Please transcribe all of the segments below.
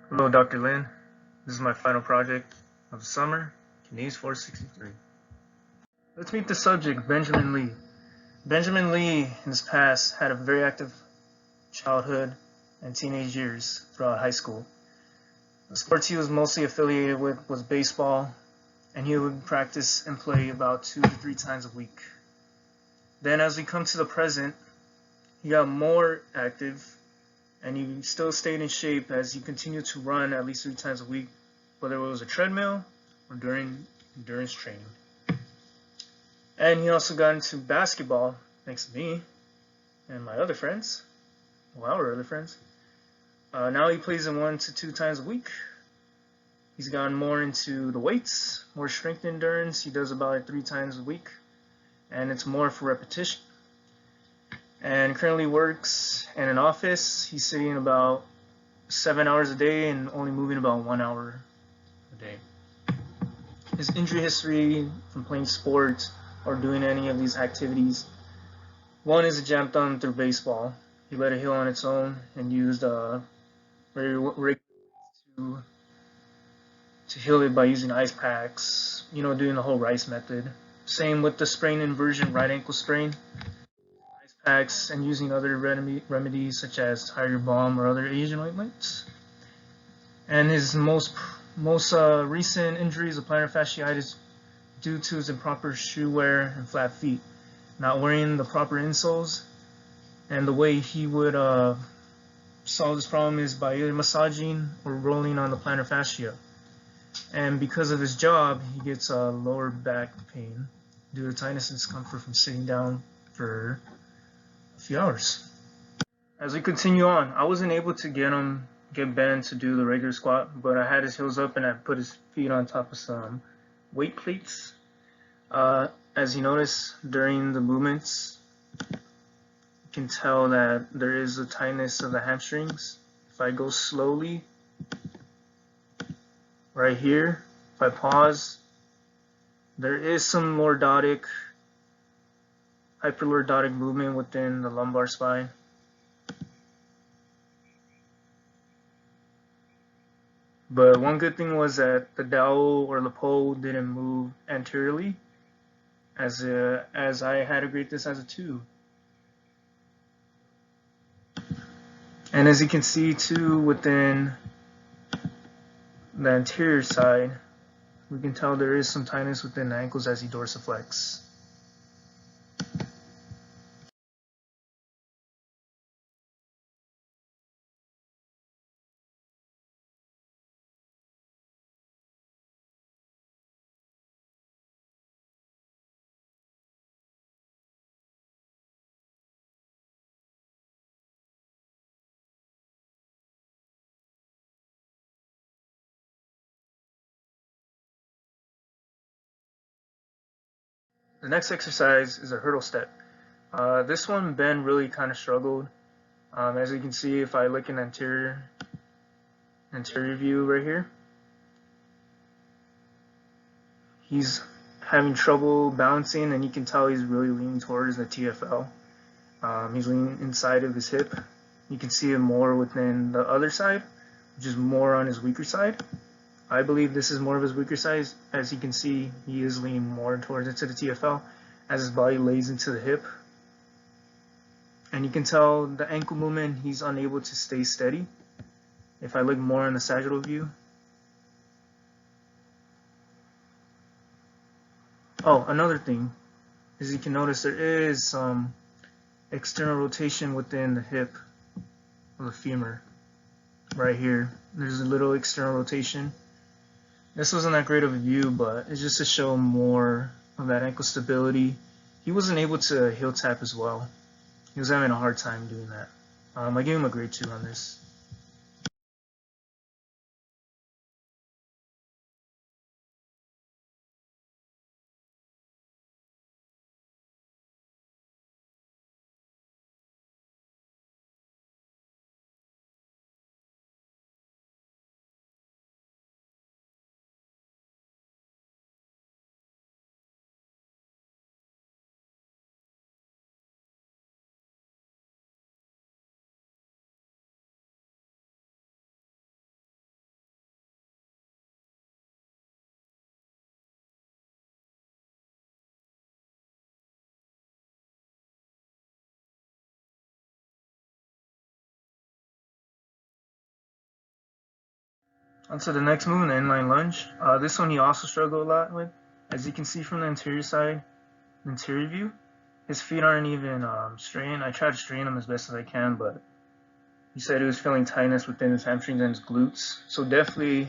Hello, Dr. Lin. This is my final project of the summer, KNES 463. Let's meet the subject, Benjamin Lee. Benjamin Lee, in his past, had a very active childhood and teenage years throughout high school. The sports he was mostly affiliated with was baseball, and he would practice and play about 2 to 3 times a week. Then as we come to the present, he got more active and he still stayed in shape as he continued to run at least 3 times a week, whether it was a treadmill or during endurance training. And he also got into basketball, thanks to me and my other friends, our other friends. Now he plays in 1 to 2 times a week. He's gotten more into the weights, more strength endurance. He does about 3 times a week, and it's more for repetition. And currently works in an office. He's sitting about 7 hours a day and only moving about 1 hour a day. His injury history from playing sports or doing any of these activities: one is a jam thumb through baseball. He let it heal on its own and used very regular to heal it by using ice packs, doing the whole rice method. Same with the sprain inversion right ankle sprain. Ice packs and using other remedies such as Tiger Balm or other Asian ointments. And his most recent injury is a plantar fasciitis due to his improper shoe wear and flat feet, not wearing the proper insoles. And the way he would solve this problem is by either massaging or rolling on the plantar fascia. And because of his job, he gets lower back pain due to tightness and discomfort from sitting down for a few hours. As we continue on, I wasn't able to get Ben to do the regular squat, but I had his heels up and I put his feet on top of some weight plates. As you notice during the movements, you can tell that there is a tightness of the hamstrings. If I go slowly, right here, if I pause, there is some lordotic, hyperlordotic movement within the lumbar spine. But one good thing was that the dowel or the pole didn't move anteriorly, as I had to grade this as a 2. And as you can see too, within the anterior side, we can tell there is some tightness within the ankles as he dorsiflex. The next exercise is a hurdle step. This one Ben really kind of struggled. As you can see, if I look in anterior view right here, he's having trouble balancing, and you can tell he's really leaning towards the TFL. He's leaning inside of his hip. You can see it more within the other side, which is more on his weaker side. I believe this is more of his weaker side. As you can see, he is leaning more towards it to the TFL as his body lays into the hip. And you can tell the ankle movement, he's unable to stay steady. If I look more in the sagittal view. Oh, another thing is you can notice there is some external rotation within the hip of the femur. Right here, there's a little external rotation. This wasn't that great of a view, but it's just to show more of that ankle stability. He wasn't able to heel tap as well. He was having a hard time doing that. I gave him a grade 2 on this. On to the next movement, the inline lunge. This one he also struggled a lot with. As you can see from the interior side, the interior view, his feet aren't even straightened. I tried to straighten them as best as I can, but he said he was feeling tightness within his hamstrings and his glutes. So definitely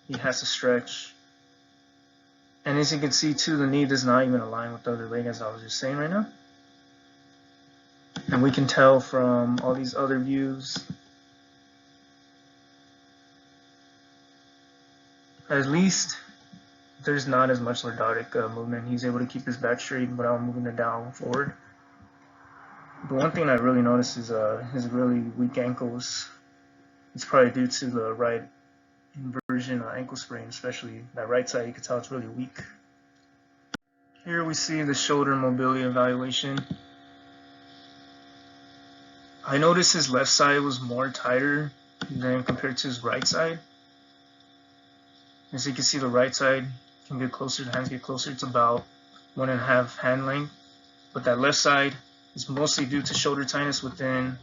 he has to stretch. And as you can see too, the knee does not even align with the other leg, as I was just saying right now. And we can tell from all these other views, at least there's not as much lordotic movement. He's able to keep his back straight without moving it down forward. The one thing I really noticed is his really weak ankles. It's probably due to the right inversion ankle sprain, especially that right side. You can tell it's really weak. Here we see the shoulder mobility evaluation. I noticed his left side was more tighter than compared to his right side. As you can see, the right side can get closer, the hands get closer. It's about 1.5 hand length. But that left side is mostly due to shoulder tightness within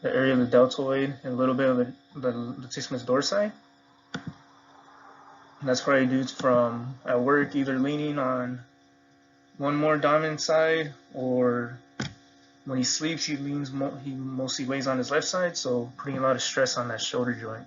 the area of the deltoid and a little bit of the latissimus dorsi. And that's probably due from at work either leaning on one more dominant side, or when he sleeps he mostly lays on his left side, so putting a lot of stress on that shoulder joint.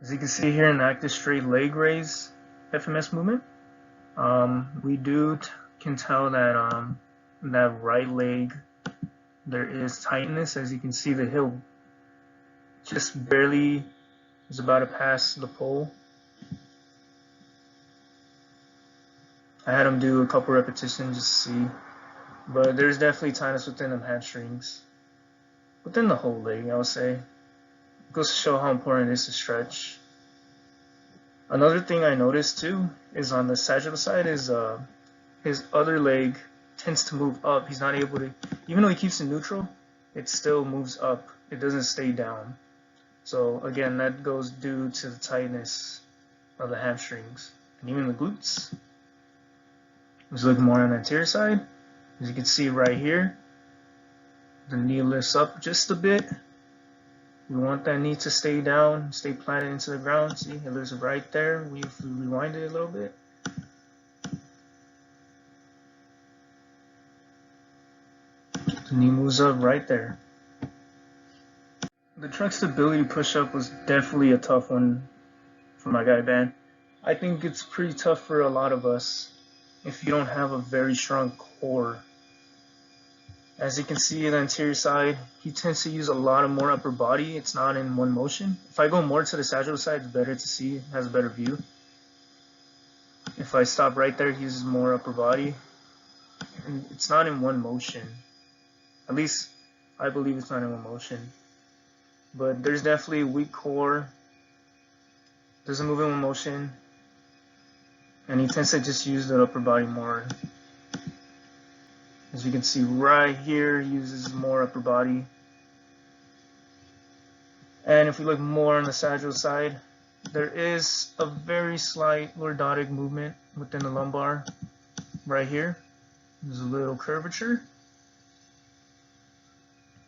As you can see here in the active straight leg raise FMS movement, we can tell that that right leg there is tightness. As you can see, the heel just barely is about to pass the pole. I had him do a couple repetitions just to see, but there's definitely tightness within the hamstrings, within the whole leg, I would say. It goes to show how important it is to stretch. Another thing I noticed too is on the sagittal side is his other leg tends to move up. He's not able to, even though he keeps it neutral, it still moves up. It doesn't stay down. So again, that goes due to the tightness of the hamstrings and even the glutes. Let's look more on the anterior side. As you can see right here, the knee lifts up just a bit. We want that knee to stay down, stay planted into the ground. See, it lifts right there. If we rewind it a little bit, the knee moves up right there. The trunk stability push-up was definitely a tough one for my guy Ben. I think it's pretty tough for a lot of us if you don't have a very strong core. As you can see, the anterior side, he tends to use a lot more upper body. It's not in one motion. If I go more to the sagittal side, it's better to see, it has a better view. If I stop right there, he uses more upper body. And it's not in one motion. At least, I believe it's not in one motion. But there's definitely a weak core. Doesn't move in one motion. And he tends to just use the upper body more. As you can see right here, he uses more upper body. And if we look more on the sagittal side, there is a very slight lordotic movement within the lumbar right here. There's a little curvature.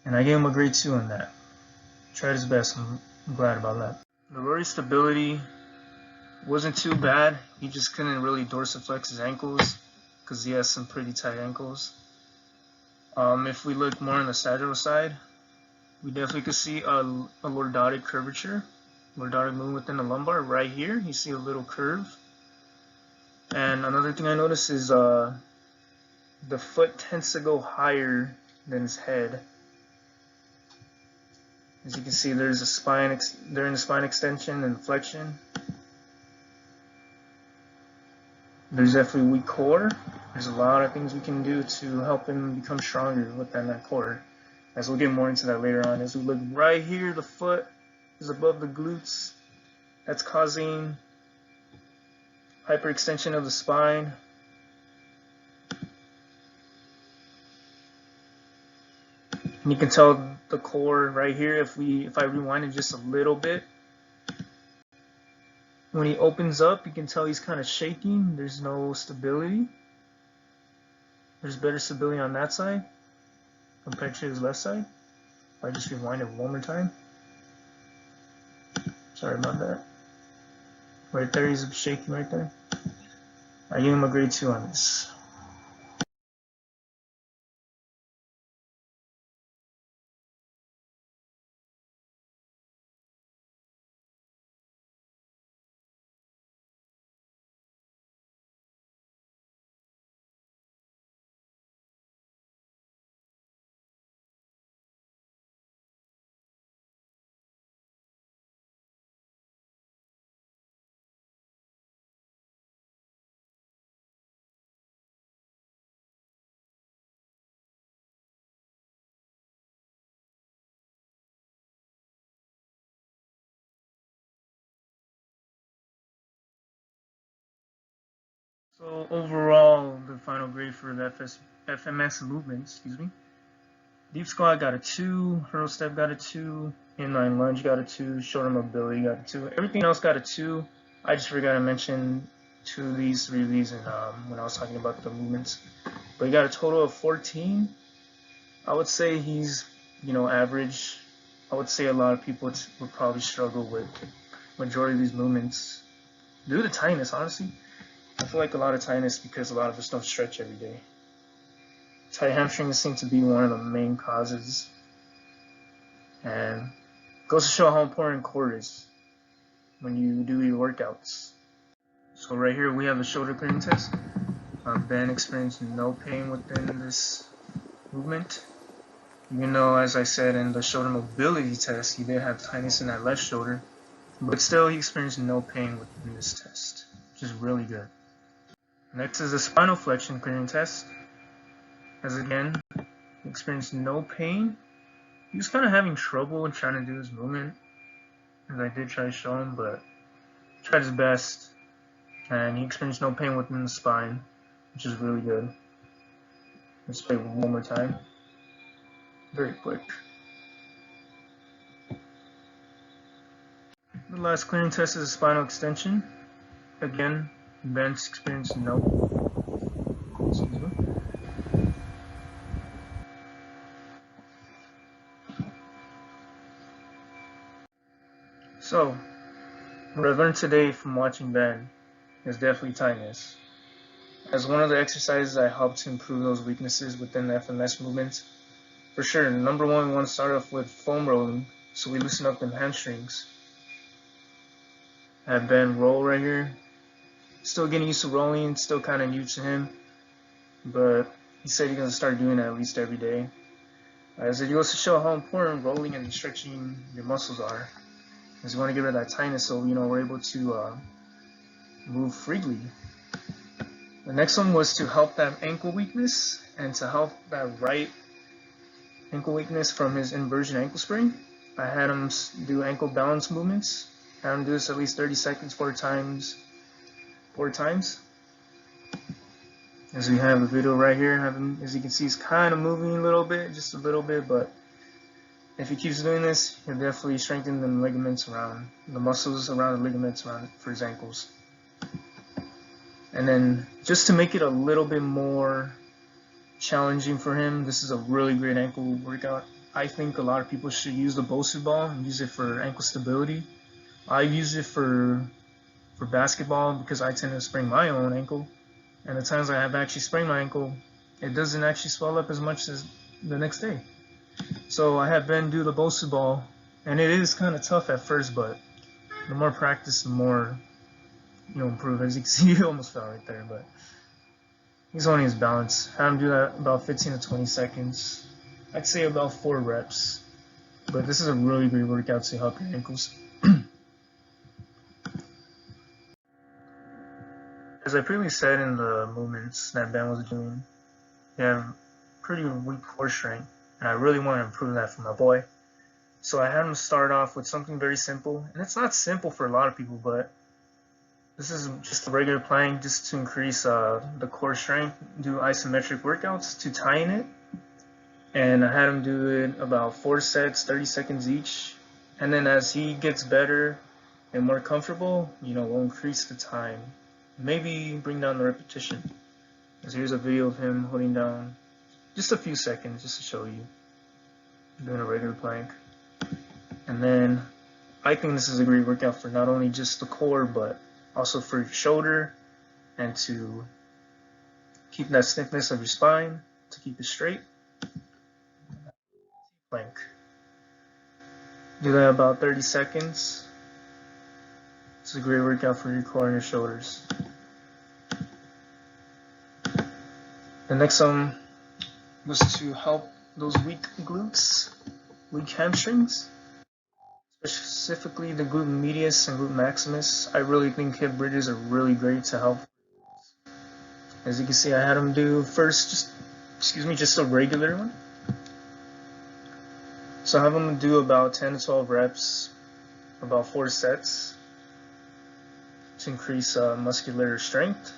And I gave him a grade 2 on that. Tried his best, I'm glad about that. The Rory stability wasn't too bad. He just couldn't really dorsiflex his ankles because he has some pretty tight ankles. If we look more on the sagittal side, we definitely could see a lordotic curvature, lordotic movement within the lumbar right here. You see a little curve. And another thing I noticed is the foot tends to go higher than his head. As you can see, there's a spine during the spine extension and flexion. There's definitely a weak core. There's a lot of things we can do to help him become stronger within that core. As we'll get more into that later on. As we look right here, the foot is above the glutes. That's causing hyperextension of the spine. And you can tell the core right here, if I rewind it just a little bit, when he opens up, you can tell he's kind of shaking. There's no stability. There's better stability on that side compared to his left side. If I just rewind it one more time. Sorry about that. Right there, he's shaking right there. I give him a grade 2 on this. So overall, the final grade for the FMS movement, deep squat got a 2, hurdle step got a 2, inline lunge got a 2, shoulder mobility got a 2. Everything else got a 2. I just forgot to mention 2 of these, 3 of these, and when I was talking about the movements. But he got a total of 14. I would say he's, average. I would say a lot of people would probably struggle with majority of these movements due to tightness, honestly. I feel like a lot of tightness because a lot of us don't stretch every day. Tight hamstrings seem to be one of the main causes, and it goes to show how important core is when you do your workouts. So right here we have a shoulder clearing test. Ben experienced no pain within this movement, even though, as I said in the shoulder mobility test, he did have tightness in that left shoulder, but still he experienced no pain within this test, which is really good. Next is the spinal flexion clearing test. As again, he experienced no pain. He was kind of having trouble in trying to do his movement, as I did try to show him, but he tried his best, and he experienced no pain within the spine, which is really good. Let's play one more time. Very quick. The last clearing test is a spinal extension. Again, Ben's experienced no. Excuse me. So, what I've learned today from watching Ben is definitely tightness. As one of the exercises I helped to improve those weaknesses within the FMS movement, for sure, number one, we want to start off with foam rolling, so we loosen up them hamstrings. Have Ben roll right here. Still getting used to rolling, still kind of new to him, but he said he's going to start doing it at least every day. As it goes to show how important rolling and stretching your muscles are. As you want to get rid of that tightness so we're able to move freely. The next one was to help that ankle weakness and to help that right ankle weakness from his inversion ankle sprain. I had him do ankle balance movements. I had him do this at least 30 seconds, 4 times. As we have a video right here, as you can see, he's kind of moving a little bit, just a little bit, but if he keeps doing this, he'll definitely strengthen the ligaments around, the muscles around the ligaments around for his ankles. And then just to make it a little bit more challenging for him, this is a really great ankle workout. I think a lot of people should use the Bosu ball and use it for ankle stability. I use it for basketball because I tend to sprain my own ankle. And the times I have actually sprained my ankle, it doesn't actually swell up as much as the next day. So I have Ben do the Bosu ball, and it is kind of tough at first, but the more practice, the more improve. As you can see, he almost fell right there, but he's holding his balance. Have him do that about 15 to 20 seconds. I'd say about 4 reps, but this is a really great workout to help your ankles. As I previously said in the movements that Ben was doing, he had pretty weak core strength, and I really want to improve that for my boy. So I had him start off with something very simple, and it's not simple for a lot of people, but this is just a regular plank just to increase the core strength, do isometric workouts to tighten it. And I had him do it about 4 sets, 30 seconds each. And then as he gets better and more comfortable, we'll increase the time. Maybe bring down the repetition. So here's a video of him holding down just a few seconds just to show you doing a regular plank. And then I think this is a great workout for not only just the core, but also for your shoulder and to keep that stiffness of your spine, to keep it straight. Plank. Do that about 30 seconds. It's a great workout for your core and your shoulders. The next was to help those weak glutes, weak hamstrings, specifically the glute medius and glute maximus. I really think hip bridges are really great to help. As you can see, I had them do first just a regular one. So I have them do about 10 to 12 reps, about 4 sets to increase muscular strength.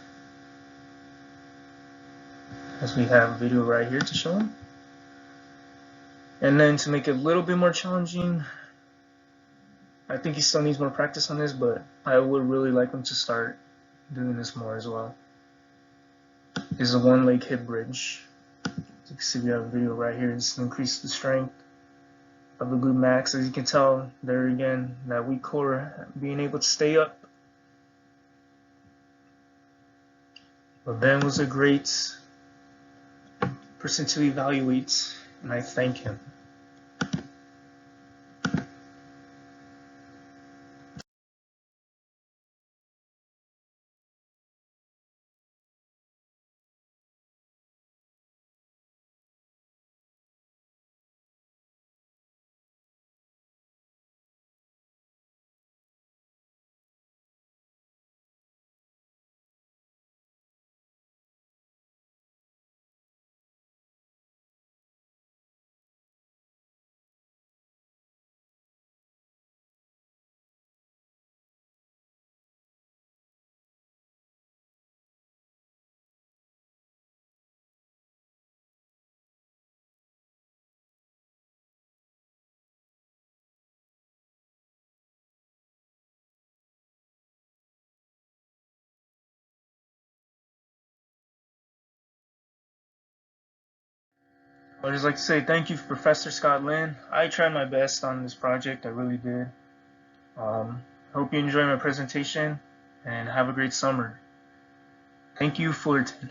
As we have a video right here to show them. And then to make it a little bit more challenging, I think he still needs more practice on this, but I would really like him to start doing this more as well. Is a one leg hip bridge. As you can see, we have a video right here. Just to increase the strength of the glute max. As you can tell there again, that weak core being able to stay up. But Ben was a great person to evaluate, and I thank him. I'd just like to say thank you, Professor Scott Lynn. I tried my best on this project, I really did. Hope you enjoy my presentation and have a great summer. Thank you for attending.